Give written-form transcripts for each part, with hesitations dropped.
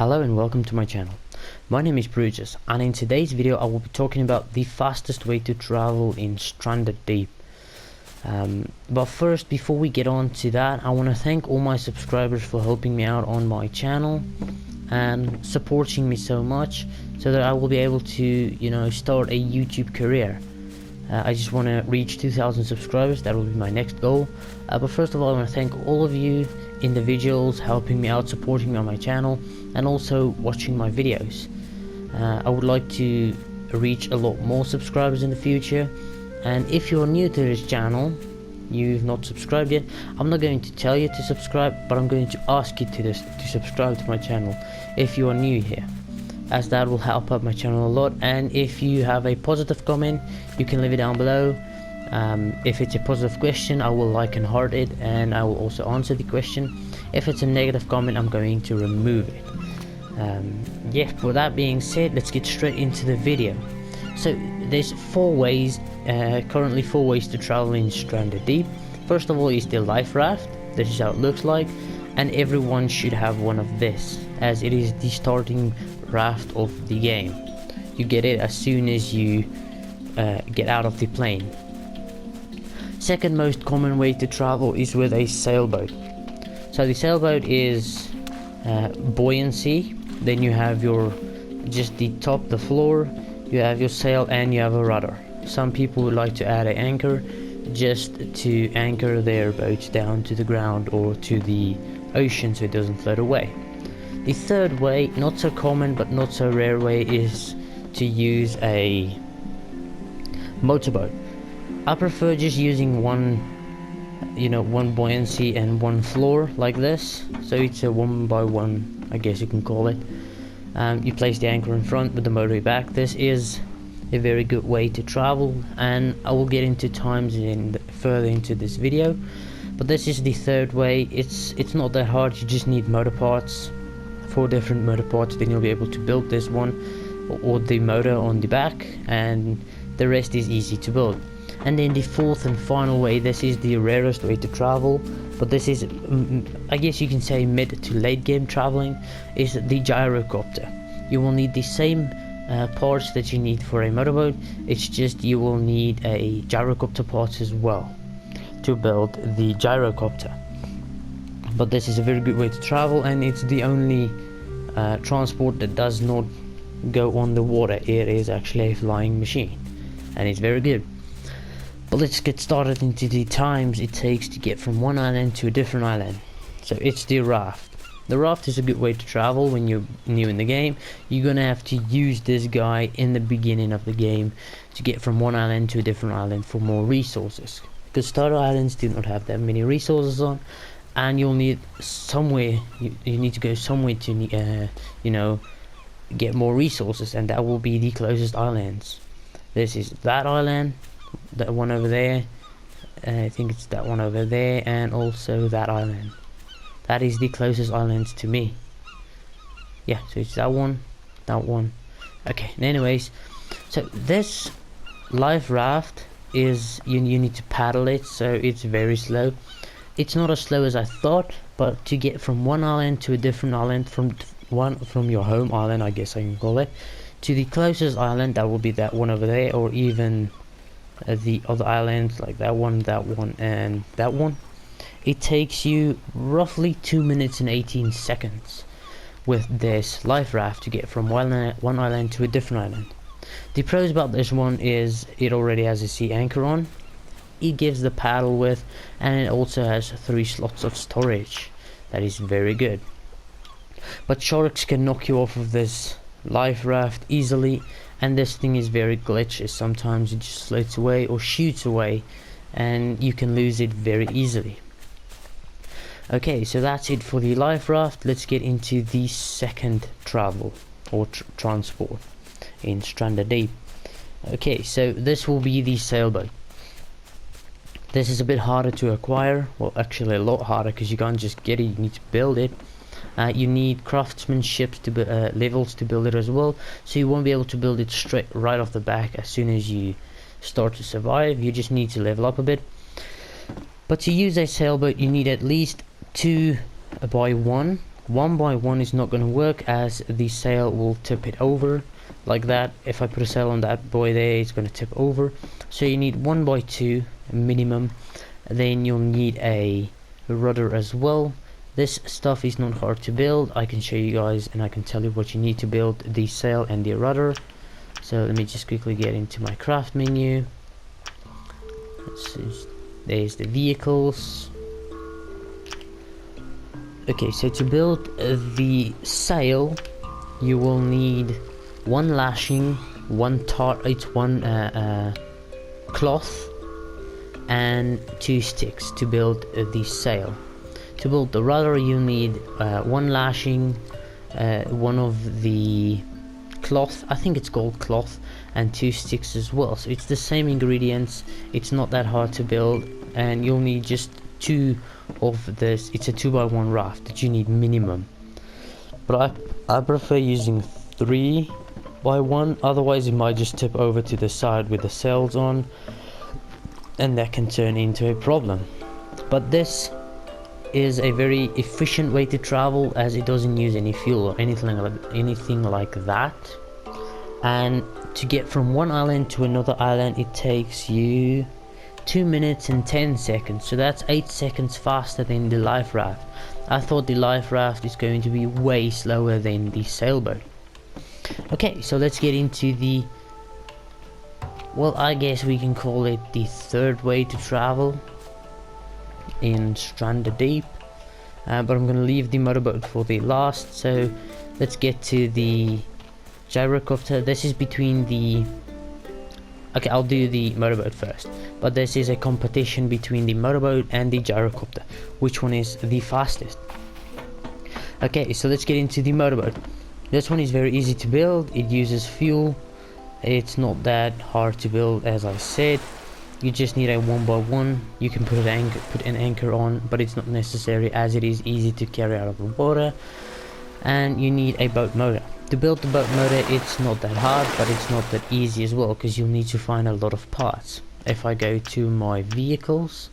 Hello and welcome to my channel. My name is Brutus, and in today's video I will be talking about the fastest way to travel in Stranded Deep. But first, before we get on to that, I want to thank all my subscribers for helping me out on my channel and supporting me so much so that I will be able to, start a YouTube career. I just want to reach 2,000 subscribers. That will be my next goal. But first of all, I want to thank all of you individuals helping me out, supporting me on my channel, and also watching my videos. I would like to reach a lot more subscribers in the future, and if you're new to this channel, you've not subscribed yet, I'm not going to tell you to subscribe, but I'm going to ask you to subscribe to my channel if you are new here, as that will help out my channel a lot. And if you have a positive comment, you can leave it down below. If it's a positive question, I will like and heart it, and I will also answer the question. If it's a negative comment, I'm going to remove it. With that being said, let's get straight into the video. So there's currently four ways to travel in Stranded Deep. First of all is the life raft. This is how it looks like, and everyone should have one of this, as it is the starting raft of the game. You get it as soon as you get out of the plane. Second most common way to travel is with a sailboat. So the sailboat is buoyancy, then you have just the top, the floor, you have your sail, and you have a rudder. Some people would like to add an anchor just to anchor their boats down to the ground or to the ocean so it doesn't float away. The third way, not so common but not so rare way, is to use a motorboat. I prefer just using one buoyancy and one floor like this. So it's a one by one, I guess you can call it. You place the anchor in front with the motor back. This is a very good way to travel, and I will get into times further into this video. But this is the third way. It's not that hard. You just need motor parts, 4 different motor parts. Then you'll be able to build this one or the motor on the back, and the rest is easy to build. And then the fourth and final way, this is the rarest way to travel, but this is, I guess you can say, mid to late game traveling, is the gyrocopter. You will need the same parts that you need for a motorboat. It's just you will need a gyrocopter parts as well to build the gyrocopter. But this is a very good way to travel, and it's the only transport that does not go on the water. It is actually a flying machine, and it's very good. But let's get started into the times it takes to get from one island to a different island. So it's the raft. The raft is a good way to travel when you're new in the game. You're gonna have to use this guy in the beginning of the game to get from one island to a different island for more resources, because starter islands do not have that many resources on, and you'll need somewhere, you need to go somewhere to get more resources, and that will be the closest islands. This is that island, that one over there, I think it's that one over there, and also that island. That is the closest islands to me. Yeah, so it's that one. Okay, anyways, so this life raft is, you need to paddle it, so it's very slow. It's not as slow as I thought, but to get from one island to a different island, from your home island, I guess I can call it, to the closest island, that will be that one over there, or even the other islands like that one, and that one, it takes you roughly 2 minutes and 18 seconds with this life raft to get from one island to a different island. The pros about this one is it already has a sea anchor on, it gives the paddle width, and it also has 3 slots of storage. That is very good. But sharks can knock you off of this life raft easily, and this thing is very glitchy. Sometimes it just floats away or shoots away, and you can lose it very easily. Okay, so that's it for the life raft. Let's get into the second travel or transport in Stranded Deep. Okay, so this will be the sailboat. This is a bit harder to acquire, well, actually a lot harder, because you can't just get it, you need to build it. You need craftsmanship levels to build it as well, so you won't be able to build it straight right off the back as soon as you start to survive. You just need to level up a bit. But to use a sailboat, you need at least 2 by 1 one by one is not going to work, as the sail will tip it over like that. If I put a sail on that boy there, it's going to tip over. So you need 1 by 2 minimum. Then you'll need a rudder as well. This stuff is not hard to build. I can show you guys and I can tell you what you need to build the sail and the rudder. So let me just quickly get into my craft menu. Let's see. There's the vehicles. Okay, so to build the sail, you will need 1 lashing, 1 cloth, and 2 sticks to build the sail. To build the rudder, you need 1 lashing, 1 of the cloth, I think it's called cloth, and 2 sticks as well. So it's the same ingredients, it's not that hard to build, and you'll need just 2 of this. It's a 2x1 raft that you need minimum, but I prefer using 3x1, otherwise it might just tip over to the side with the sails on, and that can turn into a problem. But this is a very efficient way to travel, as it doesn't use any fuel or anything like that. And to get from one island to another island, it takes you 2 minutes and 10 seconds, so that's 8 seconds faster than the life raft. I thought the life raft is going to be way slower than the sailboat. Okay, so let's get into the, well, I guess we can call it the third way to travel in Stranded Deep, but I'm gonna leave the motorboat for the last. So let's get to the gyrocopter. This is between the, okay, I'll do the motorboat first, but this is a competition between the motorboat and the gyrocopter, which one is the fastest. Okay, so let's get into the motorboat. This one is very easy to build. It uses fuel. It's not that hard to build, as I said. You just need a 1x1. You can put an anchor on, but it's not necessary, as it is easy to carry out of the water. And you need a boat motor. To build the boat motor, it's not that hard, but it's not that easy as well, because you'll need to find a lot of parts. If I go to my vehicles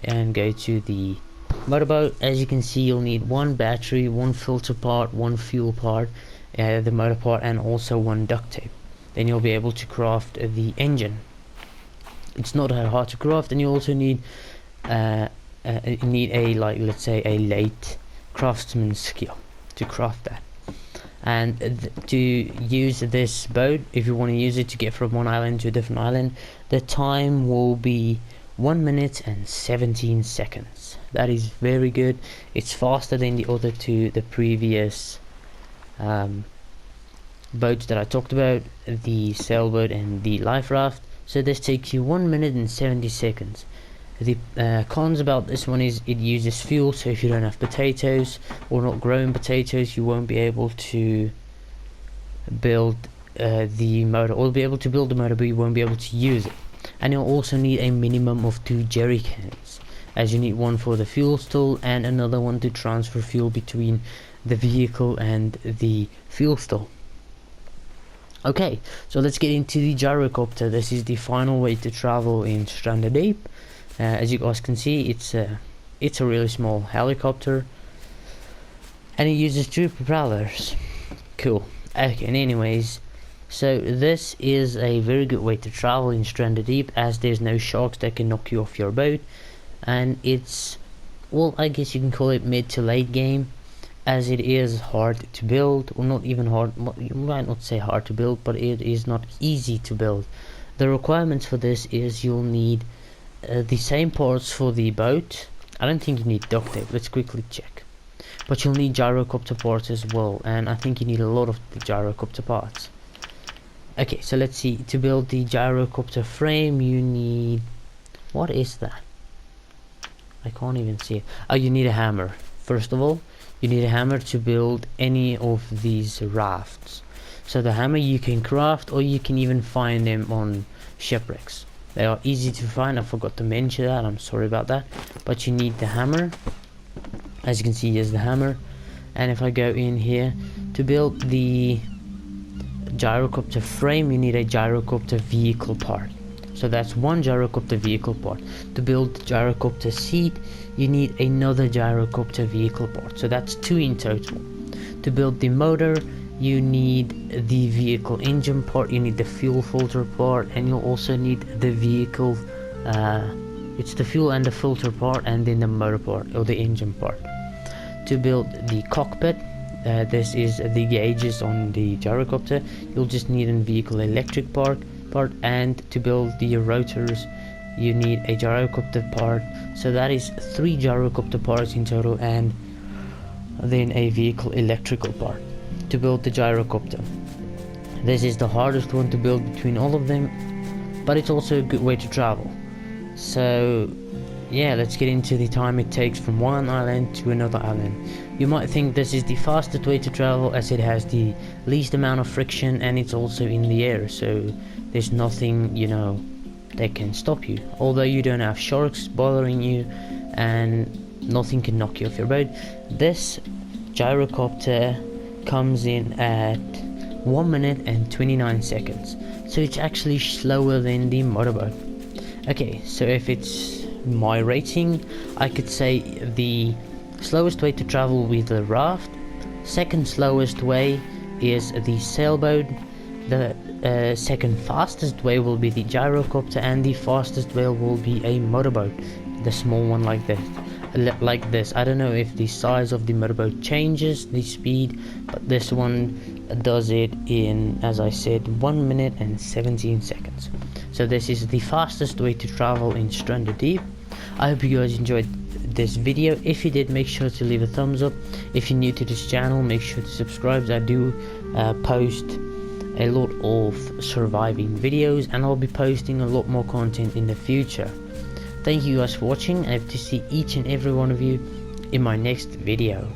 and go to the motorboat, as you can see, you'll need 1 battery, 1 filter part, 1 fuel part, the motor part, and also 1 duct tape. Then you'll be able to craft the engine. It's not that hard to craft, and you also need a, like, let's say a late craftsman skill to craft that. And to use this boat, if you want to use it to get from one island to a different island, the time will be 1 minute and 17 seconds. That is very good. It's faster than the other two, the previous boats that I talked about, the sailboat and the life raft. So this takes you 1 minute and 70 seconds. The cons about this one is it uses fuel, so if you don't have potatoes or not growing potatoes, you won't be able to build the motor, or be able to build the motor, but you won't be able to use it. And you'll also need a minimum of 2 jerry cans, as you need 1 for the fuel stall and another one to transfer fuel between the vehicle and the fuel stall. Okay, so let's get into the gyrocopter. This is the final way to travel in Stranded Deep. As you guys can see, it's a really small helicopter, and it uses 2 propellers. Cool. Okay, and anyways, so this is a very good way to travel in Stranded Deep, as there's no sharks that can knock you off your boat, and it's, well, I guess you can call it mid to late game, as it is hard to build, or not even hard, you might not say hard to build, but it is not easy to build. The requirements for this is you'll need the same parts for the boat. I don't think you need duct tape, let's quickly check. But you'll need gyrocopter parts as well, and I think you need a lot of the gyrocopter parts. Okay, so let's see. To build the gyrocopter frame, you need, what is that? I can't even see it. Oh, you need a hammer. First of all, you need a hammer to build any of these rafts. So the hammer you can craft, or you can even find them on shipwrecks. They are easy to find. I forgot to mention that, I'm sorry about that. But you need the hammer. As you can see, here's the hammer. And if I go in here, to build the gyrocopter frame, you need a gyrocopter vehicle part. So that's one gyrocopter vehicle part. To build the gyrocopter seat, you need another gyrocopter vehicle part. So that's 2 in total. To build the motor, you need the vehicle engine part, you need the fuel filter part, and you'll also need the vehicle, it's the fuel and the filter part, and then the motor part, or the engine part. To build the cockpit, this is the gauges on the gyrocopter, you'll just need a vehicle electric part, and to build the rotors, you need a gyrocopter part. So that is 3 gyrocopter parts in total, and then a vehicle electrical part. To build the gyrocopter, this is the hardest one to build between all of them, but it's also a good way to travel. So yeah, let's get into the time it takes from one island to another island. You might think this is the fastest way to travel, as it has the least amount of friction, and it's also in the air, so there's nothing, you know, that can stop you. Although you don't have sharks bothering you, and nothing can knock you off your boat. This gyrocopter comes in at 1 minute and 29 seconds, so it's actually slower than the motorboat. Okay, so if it's my rating, I could say the slowest way to travel with the Raft, second slowest way is the Sailboat, the second fastest way will be the gyrocopter, and the fastest way will be a motorboat, the small one like this. I don't know if the size of the motorboat changes the speed, but this one does it in, as I said, 1 minute and 17 seconds. So this is the fastest way to travel in Stranded Deep. I hope you guys enjoyed this video. If you did, make sure to leave a thumbs up. If you're new to this channel, make sure to subscribe. I do post a lot of surviving videos, and I'll be posting a lot more content in the future. Thank you guys for watching. I hope to see each and every one of you in my next video.